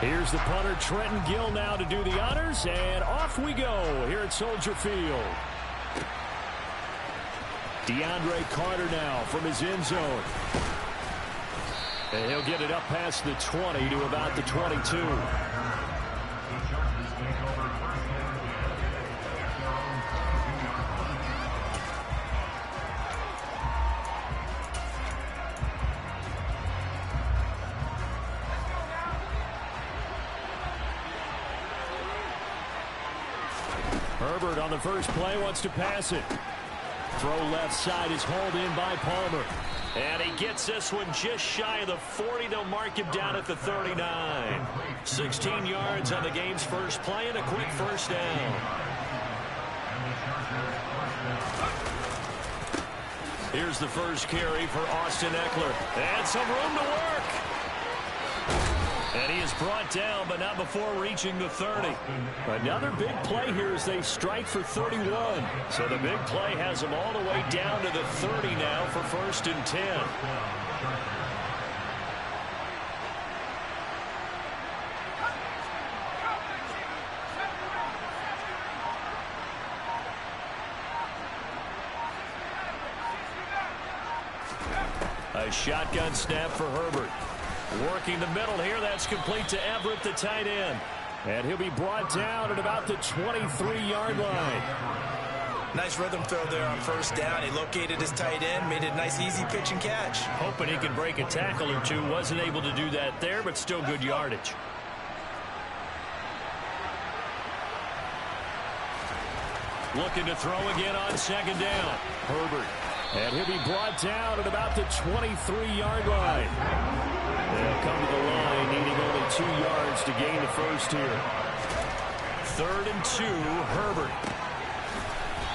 Here's the punter, Trenton Gill, now to do the honors, and off we go here at Soldier Field. DeAndre Carter now from his end zone. And he'll get it up past the 20 to about the 22. Herbert on the first play wants to pass it. Throw left side is hauled in by Palmer. And he gets this one just shy of the 40. They'll mark him down at the 39. 16 yards on the game's first play and a quick first down. Here's the first carry for Austin Eckler. And some room to work. And he is brought down, but not before reaching the 30. Another big play here as they strike for 31. So the big play has them all the way down to the 30 now for 1st and 10. A shotgun snap for Herbert. Working the middle here, that's complete to Everett, the tight end. And he'll be brought down at about the 23-yard line. Nice rhythm throw there on first down. He located his tight end, made it a nice easy pitch and catch. Hoping he could break a tackle or two. Wasn't able to do that there, but still good yardage. Looking to throw again on second down. Herbert. And he'll be brought down at about the 23-yard line. They'll come to the line, needing only 2 yards to gain the first here. 3rd and 2, Herbert.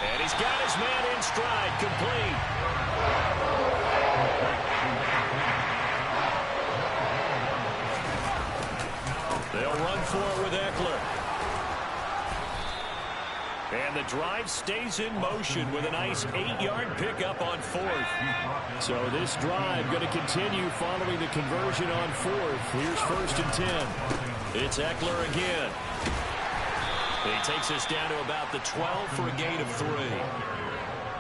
And he's got his man in stride, complete. They'll run for it with Eckler. And the drive stays in motion with a nice 8-yard pickup on 4th. So this drive going to continue following the conversion on 4th. Here's 1st and 10. It's Eckler again. He takes us down to about the 12 for a gain of 3.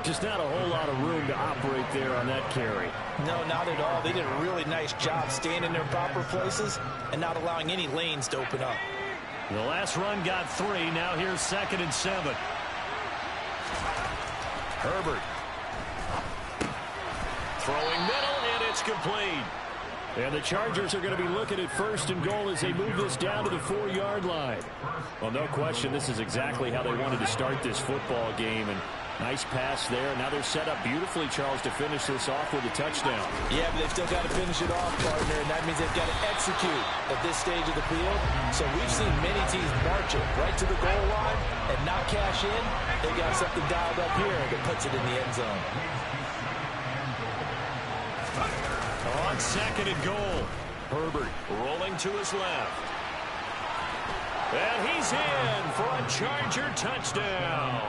Just not a whole lot of room to operate there on that carry. No, not at all. They did a really nice job staying in their proper places and not allowing any lanes to open up. The last run got 3. Now here's 2nd and 7. Herbert. Throwing middle, and it's complete. And the Chargers are going to be looking at 1st and goal as they move this down to the 4-yard line. Well, no question, this is exactly how they wanted to start this football game. And nice pass there. Now they're set up beautifully, Charles, to finish this off with a touchdown. Yeah, but they've still got to finish it off, partner, and that means they've got to execute at this stage of the field. So we've seen many teams march it right to the goal line and not cash in. They got something dialed up here that puts it in the end zone. On 2nd and goal, Herbert rolling to his left. And he's in for a Charger touchdown.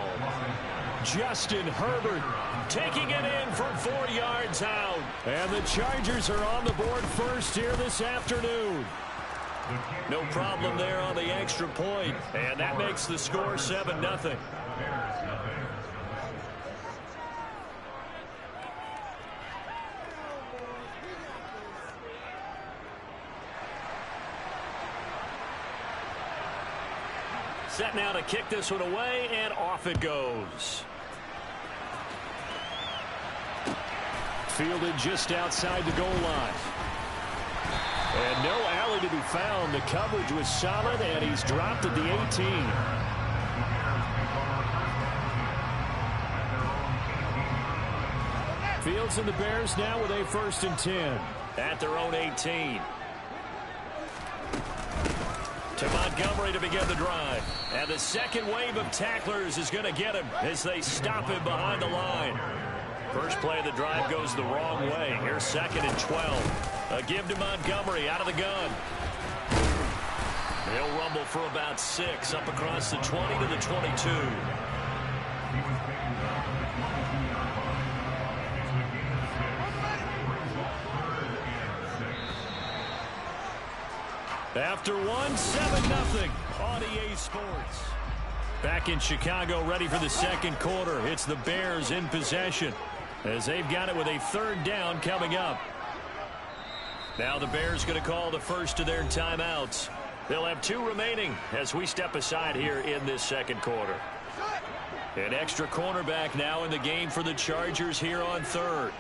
Justin Herbert taking it in from 4 yards out. And the Chargers are on the board first here this afternoon. No problem there on the extra point. And that makes the score 7-0. Set now to kick this one away, and off it goes. Fielded just outside the goal line. And no alley to be found. The coverage was solid, and he's dropped at the 18. Fields and the Bears now with a 1st and 10 at their own 18. To Montgomery to begin the drive. And the second wave of tacklers is going to get him as they stop him behind the line. First play of the drive goes the wrong way. Here's 2nd and 12. A give to Montgomery out of the gun. He'll rumble for about 6 up across the 20 to the 22. After one, 7-0 on EA Sports. Back in Chicago, ready for the second quarter. It's the Bears in possession as they've got it with a third down coming up. Now the Bears going to call the first of their timeouts. They'll have 2 remaining as we step aside here in this second quarter. An extra cornerback now in the game for the Chargers here on third.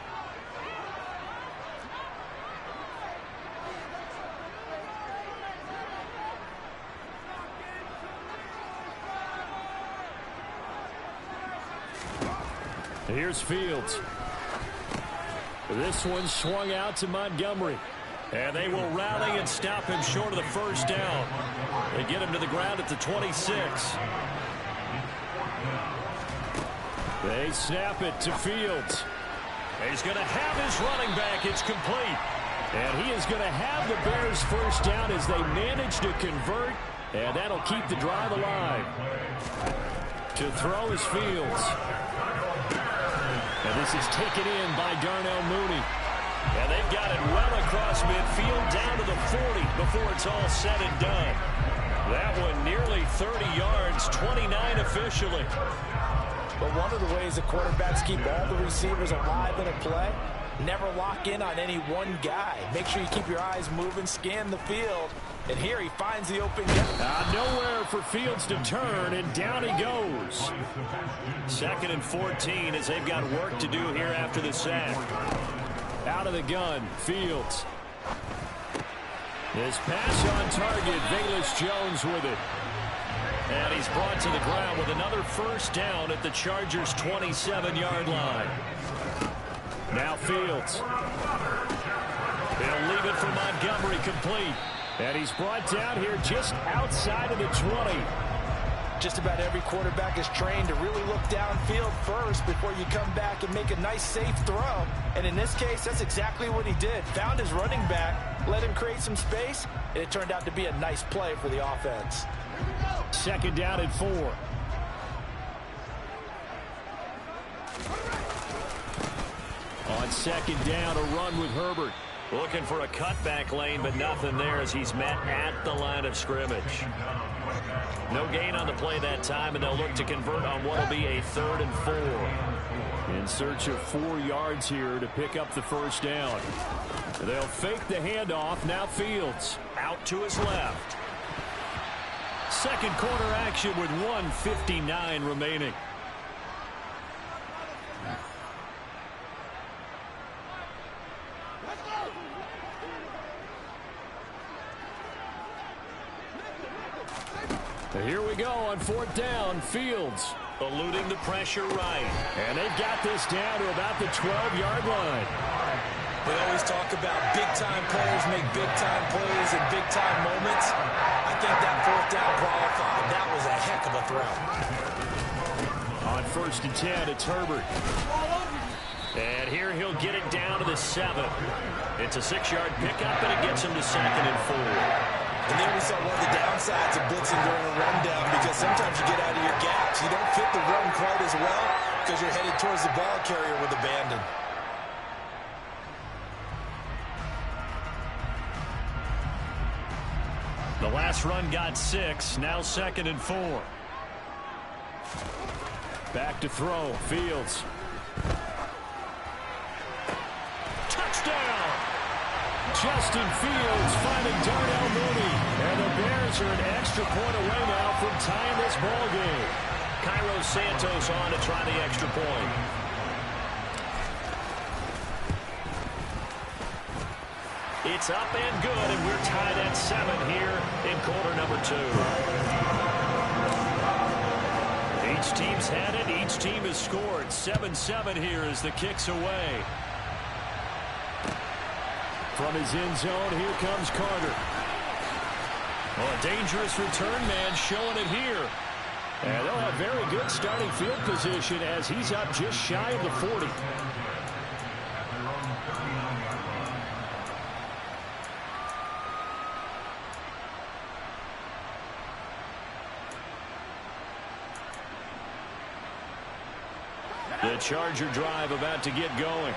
Here's Fields. This one swung out to Montgomery. And they will rally and stop him short of the first down. They get him to the ground at the 26. They snap it to Fields. He's going to have his running back. It's complete. And he is going to have the Bears first down as they manage to convert. And that'll keep the drive alive. To throw is Fields. And this is taken in by Darnell Mooney. And they've got it well across midfield down to the 40 before it's all said and done. That one nearly 30 yards, 29 officially. But one of the ways the quarterbacks keep all the receivers alive in a play, never lock in on any one guy. Make sure you keep your eyes moving, scan the field. And here he finds the open guy. Nowhere for Fields to turn, and down he goes. 2nd and 14 as they've got work to do here after the sack. Out of the gun, Fields. His pass on target, Velus Jones with it. And he's brought to the ground with another first down at the Chargers' 27-yard line. Now Fields. He'll leave it for Montgomery complete. And he's brought down here just outside of the 20. Just about every quarterback is trained to really look downfield first before you come back and make a nice, safe throw. And in this case, that's exactly what he did. Found his running back, let him create some space, and it turned out to be a nice play for the offense. 2nd down and 4. On 2nd down, a run with Herbert. Looking for a cutback lane, but nothing there as he's met at the line of scrimmage. No gain on the play that time, and they'll look to convert on what will be a 3rd and 4. In search of 4 yards here to pick up the first down. They'll fake the handoff. Now Fields out to his left. Second quarter action with 1:59 remaining. Here we go on 4th down. Fields eluding the pressure right. And they've got this down to about the 12-yard line. They always talk about big-time players make big-time plays in big-time moments. I think that 4th down qualified. That was a heck of a throw. On 1st and 10, it's Herbert. And here he'll get it down to the 7. It's a 6-yard pickup, and it gets him to 2nd and 4. And then we saw one of the downsides of blitzing during a rundown, because sometimes you get out of your gaps. You don't fit the run quite as well because you're headed towards the ball carrier with abandon. The last run got 6. Now 2nd and 4. Back to throw. Fields. Touchdown! Justin Fields finding Darnell Mooney. And the Bears are an extra point away now from tying this ball game. Cairo Santos on to try the extra point. It's up and good, and we're tied at 7 here in quarter number 2. Each team's had it. Each team has scored. 7-7 here as the kick's away. From his end zone, here comes Carter. Oh, a dangerous return man showing it here. And they'll have very good starting field position as he's up just shy of the 40. The Charger drive about to get going.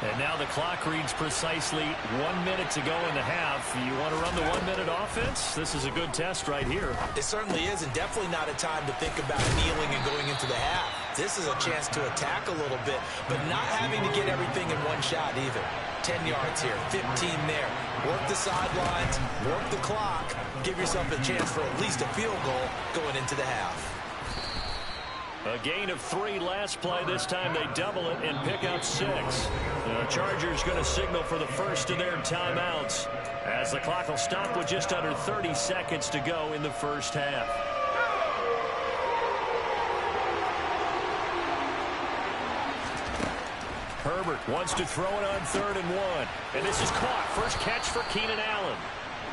And now the clock reads precisely 1 minute to go in the half. You want to run the 1 minute offense? This is a good test right here. It certainly is, and definitely not a time to think about kneeling and going into the half. This is a chance to attack a little bit, but not having to get everything in one shot either. 10 yards here, 15 there. Work the sidelines, work the clock. Give yourself a chance for at least a field goal going into the half. A gain of 3 last play. This time they double it and pick up 6. The Chargers going to signal for the first of their timeouts as the clock will stop with just under 30 seconds to go in the first half. Herbert wants to throw it on 3rd and 1. And this is caught. First catch for Keenan Allen.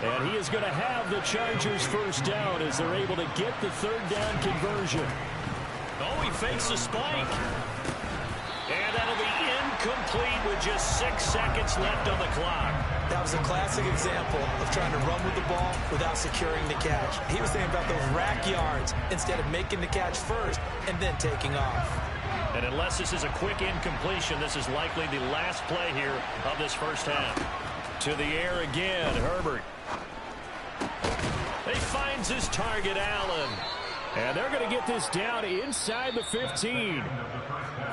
And he is going to have the Chargers first down as they're able to get the 3rd down conversion. Oh, he fakes a spike. And that'll be incomplete with just 6 seconds left on the clock. That was a classic example of trying to run with the ball without securing the catch. He was thinking about those rack yards instead of making the catch first and then taking off. And unless this is a quick incompletion, this is likely the last play here of this first half. To the air again, Herbert. He finds his target, Allen. And they're going to get this down inside the 15.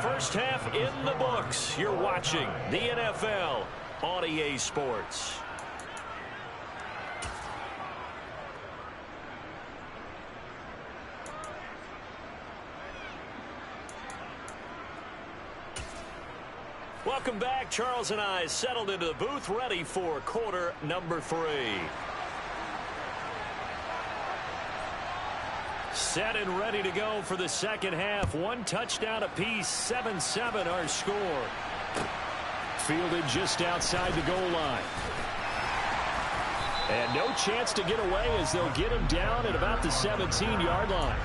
First half in the books. You're watching the NFL on EA Sports. Welcome back. Charles and I settled into the booth, ready for quarter number 3. Set and ready to go for the second half. 1 touchdown apiece, 7-7 our score. Fielded just outside the goal line. And no chance to get away as they'll get him down at about the 17-yard line.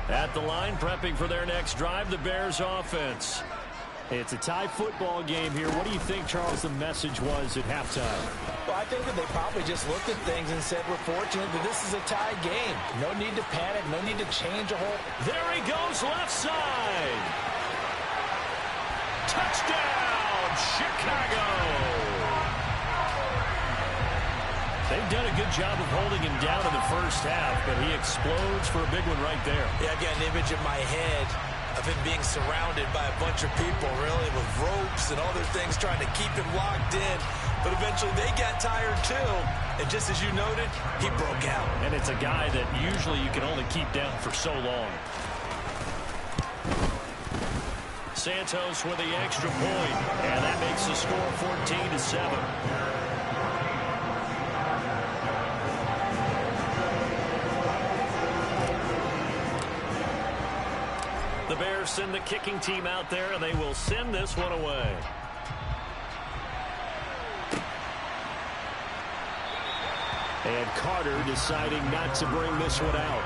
At the line, prepping for their next drive, the Bears offense. It's a tie football game here. What do you think, Charles, the message was at halftime? Well, I think that they probably just looked at things and said, we're fortunate that this is a tie game. No need to panic. No need to change a whole. There he goes, left side. Touchdown, Chicago. They've done a good job of holding him down in the first half, but he explodes for a big one right there. Yeah, I got an image in my head of him being surrounded by a bunch of people, really, with ropes and other things trying to keep him locked in. But eventually they got tired, too. And just as you noted, he broke out. And it's a guy that usually you can only keep down for so long. Santos with the extra point, and that makes the score 14-7. The Bears send the kicking team out there, and they will send this one away. And Carter deciding not to bring this one out.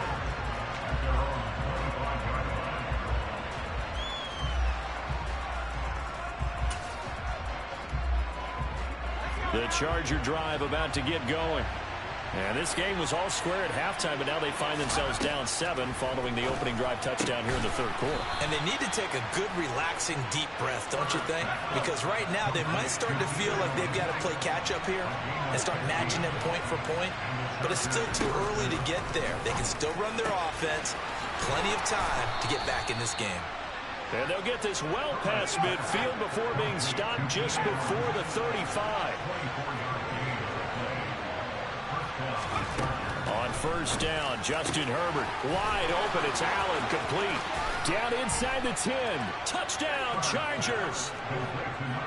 The Charger drive about to get going. And this game was all square at halftime, but now they find themselves down 7 following the opening drive touchdown here in the third quarter. And they need to take a good, relaxing, deep breath, don't you think? Because right now they might start to feel like they've got to play catch-up here and start matching them point for point. But it's still too early to get there. They can still run their offense. Plenty of time to get back in this game. And they'll get this well past midfield before being stopped just before the 35. On first down, Justin Herbert wide open. It's Allen, complete. Down inside the 10. Touchdown, Chargers.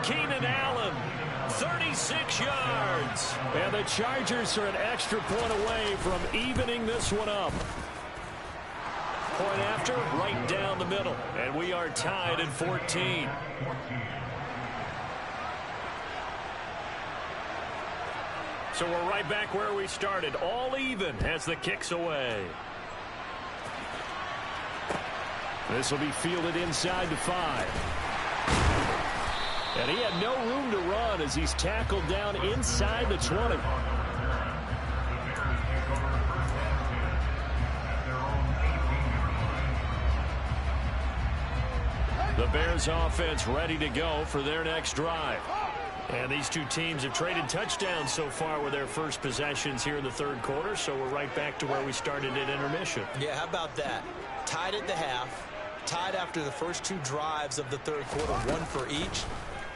Keenan Allen, 36 yards. And the Chargers are an extra point away from evening this one up. Point after, right down the middle. And we are tied at 14. So we're right back where we started, all even as the kick's away. This will be fielded inside the 5. And he had no room to run as he's tackled down inside the 20. The Bears offense ready to go for their next drive. And these two teams have traded touchdowns so far with their first possessions here in the third quarter, so we're right back to where we started at intermission. Yeah, how about that? Tied at the half, tied after the first two drives of the third quarter, one for each.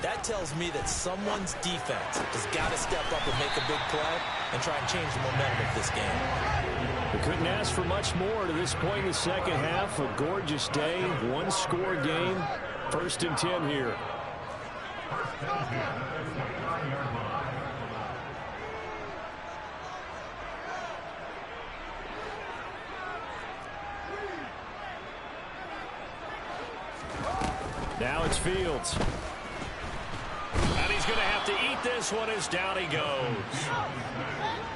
That tells me that someone's defense has got to step up and make a big play and try and change the momentum of this game. We couldn't ask for much more to this point in the second half. A gorgeous day, one-score game, 1st and 10 here. Now it's Fields. And he's going to have to eat this one as down he goes.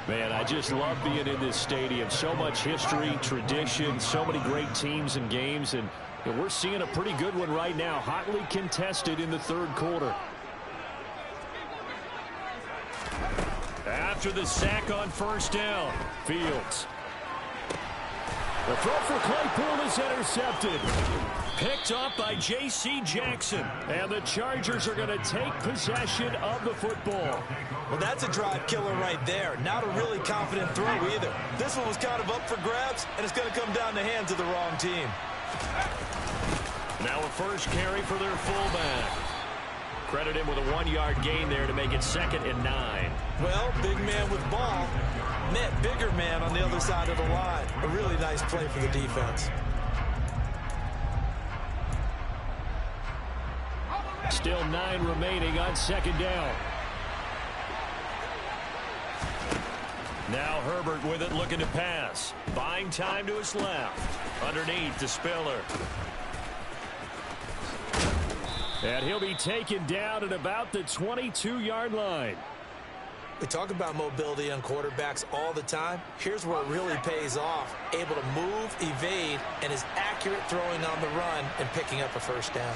Man, I just love being in this stadium. So much history, tradition, so many great teams and games. And we're seeing a pretty good one right now. Hotly contested in the third quarter. After the sack on first down, Fields. The throw for Claypool is intercepted. Picked up by J.C. Jackson. And the Chargers are going to take possession of the football. Well, that's a drive killer right there. Not a really confident throw either. This one was kind of up for grabs, and it's going to come down the hands of the wrong team. Now a first carry for their fullback. Credit him with a 1-yard gain there to make it 2nd and 9. Well, big man with ball met bigger man on the other side of the line. A really nice play for the defense. Still 9 remaining on 2nd down. Now Herbert with it, looking to pass. Buying time to his left. Underneath to Spiller. And he'll be taken down at about the 22-yard line. We talk about mobility on quarterbacks all the time. Here's where it really pays off. Able to move, evade, and is accurate throwing on the run and picking up a first down.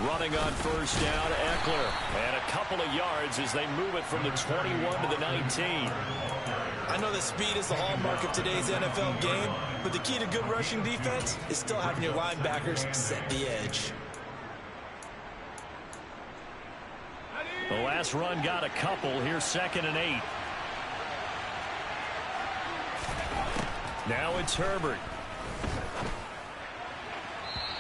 Running on first down, Eckler. And a couple of yards as they move it from the 21 to the 19. I know that speed is the hallmark of today's NFL game, but the key to good rushing defense is still having your linebackers set the edge. The last run got a couple. Here's 2nd and 8. Now it's Herbert.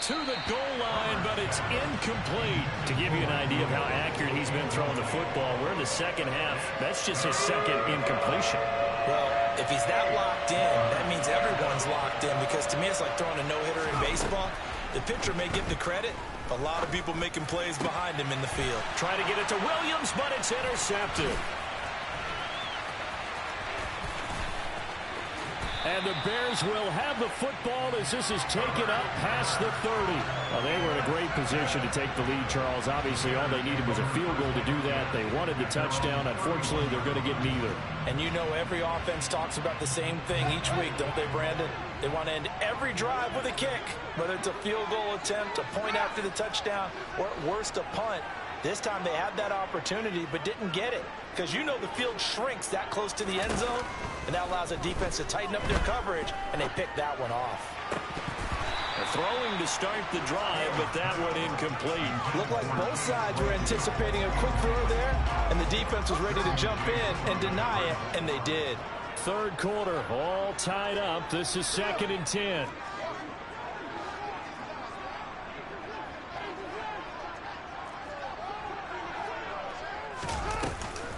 To the goal line, but it's incomplete. To give you an idea of how accurate he's been throwing the football, we're in the second half. That's just his 2nd incompletion. Well, if he's that locked in, that means everyone's locked in, because to me it's like throwing a no-hitter in baseball. The pitcher may get the credit. A lot of people making plays behind him in the field. Trying to get it to Williams, but it's intercepted. And the Bears will have the football as this is taken up past the 30. Well, they were in a great position to take the lead, Charles. Obviously, all they needed was a field goal to do that. They wanted the touchdown. Unfortunately, they're going to get neither. And you know every offense talks about the same thing each week, don't they, Brandon? They want to end every drive with a kick, whether it's a field goal attempt, a point after the touchdown, or at worst, a punt. This time they had that opportunity but didn't get it, because you know the field shrinks that close to the end zone, and that allows a defense to tighten up their coverage, and they pick that one off. They're throwing to start the drive, but that one incomplete. Looked like both sides were anticipating a quick throw there, and the defense was ready to jump in and deny it, and they did. Third quarter, all tied up. This is 2nd and 10.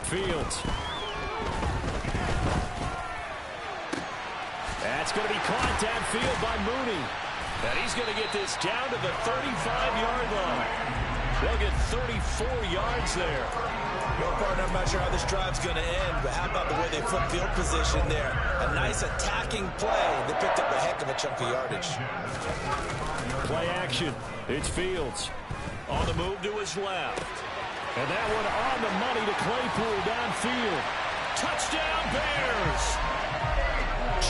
Fields. That's going to be caught downfield by Mooney. And he's going to get this down to the 35-yard line. They'll get 34 yards there. Well, partner, I'm not sure how this drive's going to end, but how about the way they flip field position there? A nice attacking play. They picked up a heck of a chunk of yardage. Play action. It's Fields. On the move to his left. And that one on the money to Claypool downfield. Touchdown, Bears!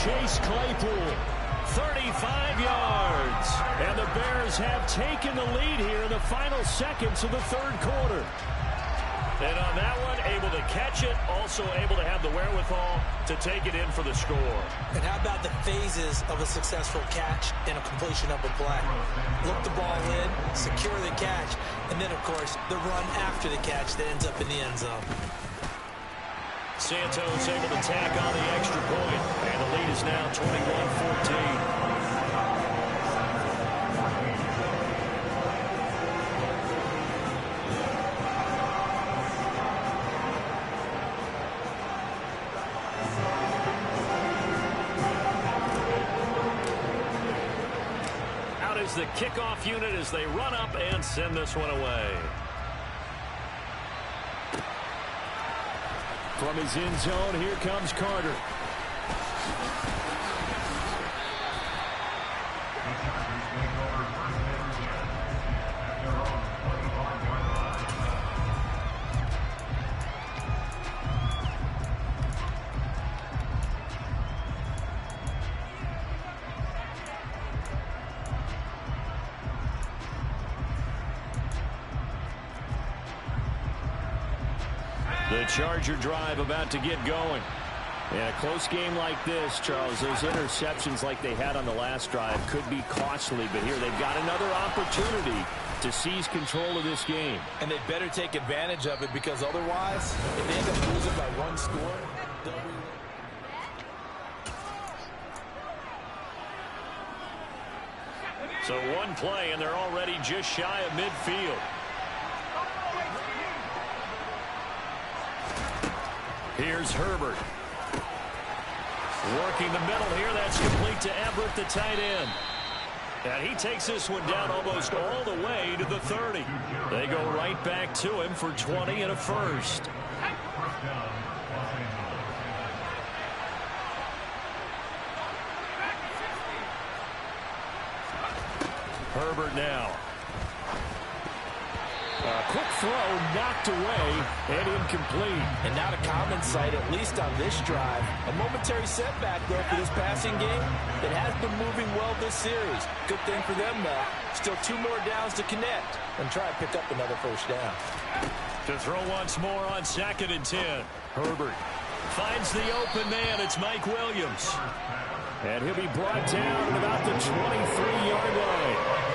Chase Claypool, 35 yards. And the Bears have taken the lead here in the final seconds of the third quarter. And on that one, able to catch it, also able to have the wherewithal to take it in for the score. And how about the phases of a successful catch and a completion of a play? Look the ball in, secure the catch, and then, of course, the run after the catch that ends up in the end zone. Santos able to tack on the extra point, and the lead is now 21-14. The kickoff unit as they run up and send this one away. From his end zone, here comes Carter. The Charger drive about to get going. In a close game like this, Charles, those interceptions like they had on the last drive could be costly, but here they've got another opportunity to seize control of this game. And they better take advantage of it, because otherwise, if they end up losing by one score, they'll be... So one play, and they're already just shy of midfield. Here's Herbert. Working the middle here. That's complete to Everett, the tight end. And he takes this one down almost all the way to the 30. They go right back to him for 20 and a first. Herbert now. Quick throw, knocked away, and incomplete. And not a common sight, at least on this drive. A momentary setback, though, for this passing game. It has been moving well this series. Good thing for them, though. Still 2 more downs to connect and try and pick up another first down. To throw once more on 2nd and 10. Herbert finds the open man. It's Mike Williams. And he'll be brought down at about the 23-yard line.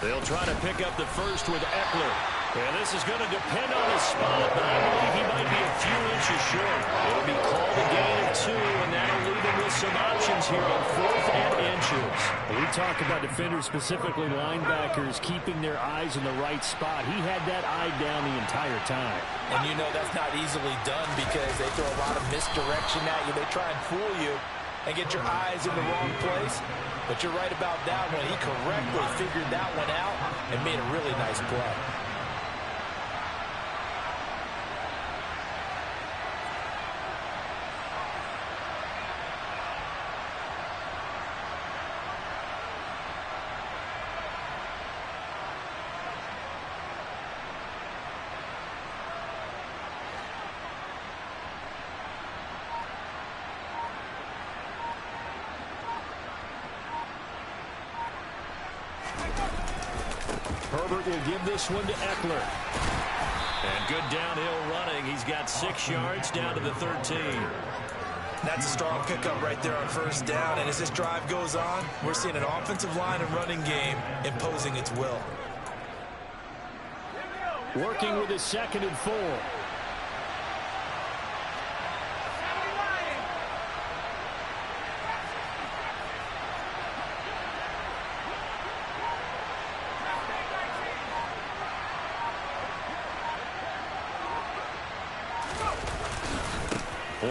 They'll try to pick up the first with Eckler. And this is going to depend on his spot, but I believe he might be a few inches short. It'll be called a gain of 2, and that'll leave him with some options here on 4th and inches. We talk about defenders, specifically linebackers, keeping their eyes in the right spot. He had that eye down the entire time. And you know that's not easily done, because they throw a lot of misdirection at you. They try and fool you and get your eyes in the wrong place. But you're right about that one. He correctly figured that one out and made a really nice play. Herbert will give this one to Eckler. And good downhill running. He's got 6 yards down to the 13. That's a strong pickup right there on first down. And as this drive goes on, we're seeing an offensive line and running game imposing its will. Working with his 2nd and 4.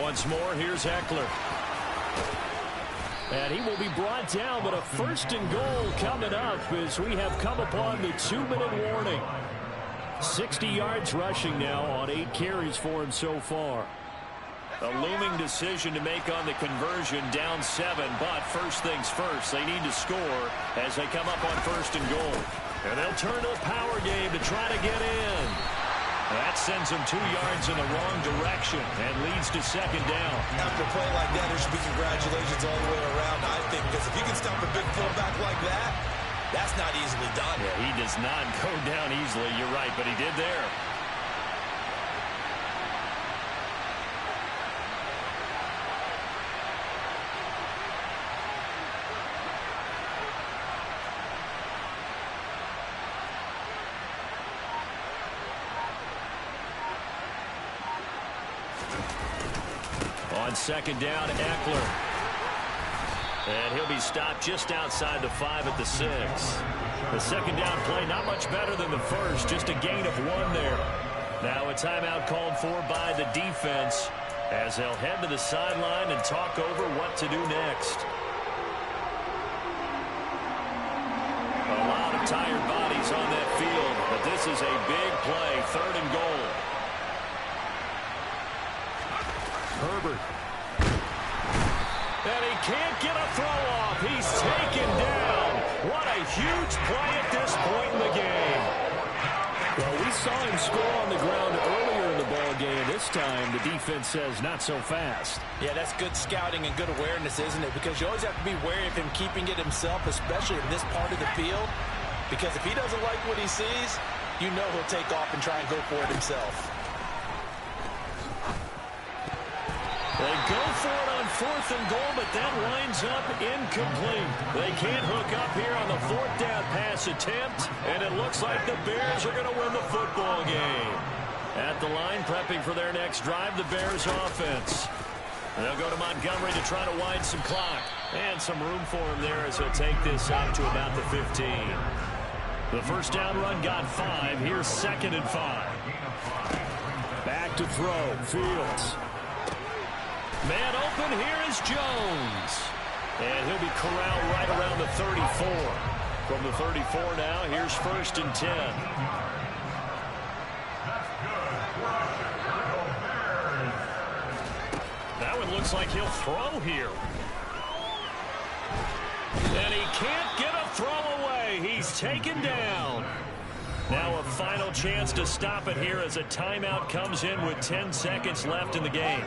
Once more, here's Eckler. And he will be brought down, but a 1st and goal coming up as we have come upon the 2-minute warning. 60 yards rushing now on 8 carries for him so far. A looming decision to make on the conversion, down 7, but first things first, they need to score as they come up on 1st and goal. And they'll turn to the power game to try to get in. That sends him 2 yards in the wrong direction and leads to second down. After a play like that, there should be congratulations all the way around, I think, because if you can stop a big fullback like that, that's not easily done. Yeah, he does not go down easily. You're right, but he did there. On second down, Eckler. And he'll be stopped just outside the 5 at the 6. The second down play, not much better than the first, just a gain of 1 there. Now a timeout called for by the defense as they'll head to the sideline and talk over what to do next. A lot of tired bodies on that field, but this is a big play, 3rd and goal. Herbert. And he can't get a throw off. He's taken down. What a huge play at this point in the game. Well, we saw him score on the ground earlier in the ball game. This time, the defense says not so fast. Yeah, that's good scouting and good awareness, isn't it? Because you always have to be wary of him keeping it himself, especially in this part of the field. Because if he doesn't like what he sees, you know he'll take off and try and go for it himself. They go for it on 4th and goal, but that winds up incomplete. They can't hook up here on the 4th down pass attempt, and it looks like the Bears are going to win the football game. At the line, prepping for their next drive, the Bears offense. They'll go to Montgomery to try to wind some clock. And some room for him there as he'll take this up to about the 15. The first down run got 5. Here's 2nd and 5. Back to throw. Fields. Man open, here is Jones. And he'll be corralled right around the 34. From the 34 now, here's 1st and 10. That one looks like he'll throw here. And he can't get a throw away. He's taken down. Now a final chance to stop it here as a timeout comes in with 10 seconds left in the game.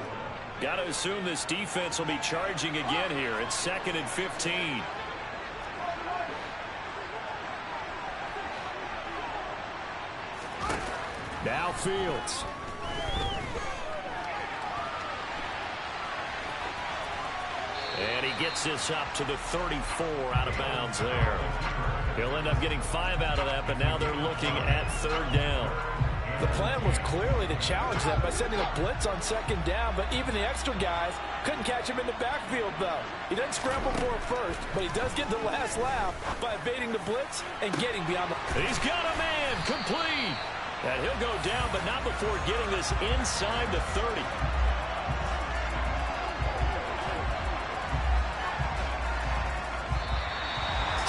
Got to assume this defense will be charging again here. It's 2nd and 15. Now Fields. And he gets this up to the 34 out of bounds there. He'll end up getting 5 out of that, but now they're looking at 3rd down. The plan was clearly to challenge them by sending a blitz on 2nd down, but even the extra guys couldn't catch him in the backfield, though. He doesn't scramble for it first, but he does get the last laugh by evading the blitz and getting beyond the... He's got a man complete. And he'll go down, but not before getting this inside the 30.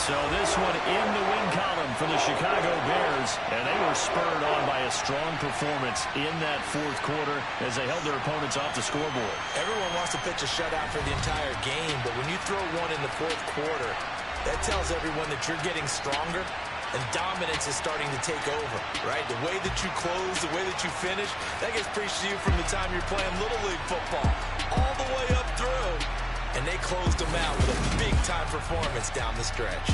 So this one in the win column for the Chicago Bears, and they were spurred on by a strong performance in that 4th quarter as they held their opponents off the scoreboard. Everyone wants to pitch a shutout for the entire game, but when you throw one in the 4th quarter, that tells everyone that you're getting stronger and dominance is starting to take over, right? The way that you close, the way that you finish, that gets preached to you from the time you're playing Little League football all the way up through. And they closed them out with a big-time performance down the stretch.